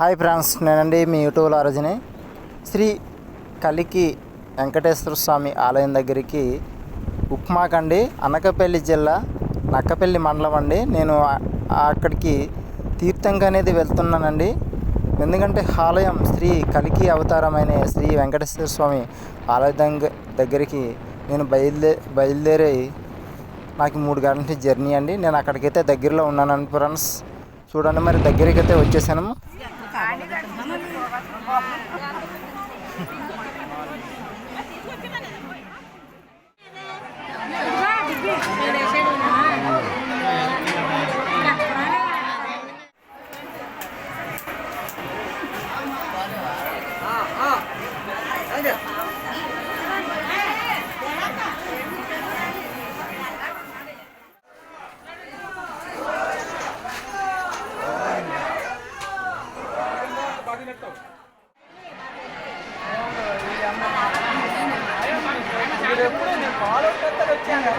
Hi friends, నేనండి మీ యూట్యూబ్లో అరజని. శ్రీ కలికి వెంకటేశ్వర స్వామి ఆలయం దగ్గరికి ఉప్మాకండి, అనకాపల్లి జిల్లా నక్కపల్లి మండలం అండి. నేను అక్కడికి తీర్థంగా అనేది వెళ్తున్నానండి. ఎందుకంటే ఆలయం శ్రీ కలికి అవతారమైన శ్రీ వెంకటేశ్వర స్వామి ఆలయం దగ్గరికి నేను బయలుదేరి నాకు 3 గంటల జర్నీ అండి. నేను అక్కడికైతే దగ్గరలో ఉన్నానండి ఫ్రెండ్స్. చూడండి, మరి దగ్గరికి అయితే వచ్చేసాను. ఎప్పుడు నేను ఫాలో వచ్చాను.